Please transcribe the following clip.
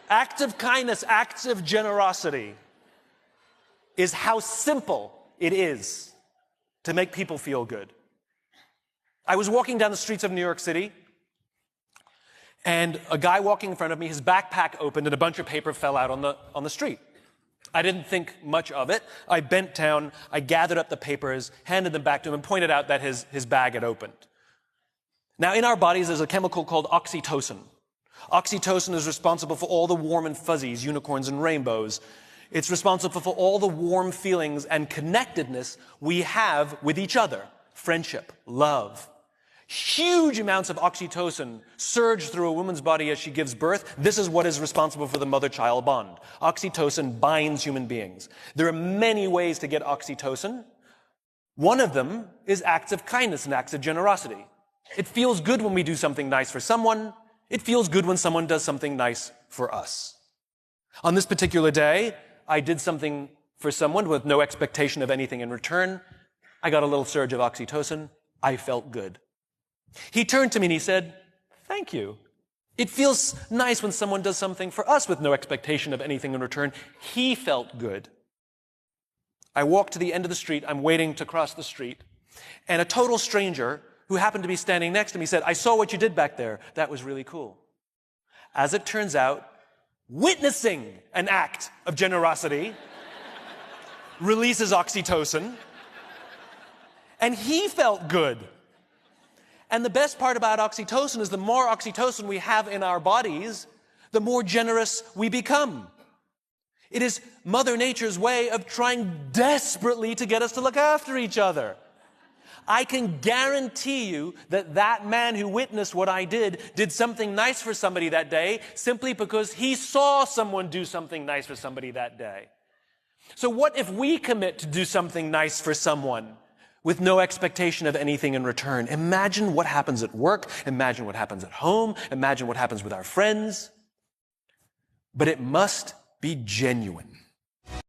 Acts of kindness, acts of generosity is how simple it is to make people feel good. I was walking down the streets of New York City, and a guy walking in front of me, his backpack opened and a bunch of paper fell out on the street. I didn't think much of it. I bent down, I gathered up the papers, handed them back to him, and pointed out that his bag had opened. Now, in our bodies, there's a chemical called oxytocin. Oxytocin is responsible for all the warm and fuzzies, unicorns and rainbows. It's responsible for all the warm feelings and connectedness we have with each other. Friendship, love. Huge amounts of oxytocin surge through a woman's body as she gives birth. This is what is responsible for the mother-child bond. Oxytocin binds human beings. There are many ways to get oxytocin. One of them is acts of kindness and acts of generosity. It feels good when we do something nice for someone. It feels good when someone does something nice for us. On this particular day, I did something for someone with no expectation of anything in return. I got a little surge of oxytocin. I felt good. He turned to me and he said, "Thank you. It feels nice when someone does something for us with no expectation of anything in return." He felt good. I walked to the end of the street. I'm waiting to cross the street. And a total stranger who happened to be standing next to me said, "I saw what you did back there. That was really cool." As it turns out, witnessing an act of generosity releases oxytocin, and he felt good. And the best part about oxytocin is the more oxytocin we have in our bodies, the more generous we become. It is Mother Nature's way of trying desperately to get us to look after each other. I can guarantee you that that man who witnessed what I did something nice for somebody that day simply because he saw someone do something nice for somebody that day. So what if we commit to do something nice for someone with no expectation of anything in return? Imagine what happens at work. Imagine what happens at home. Imagine what happens with our friends. But it must be genuine.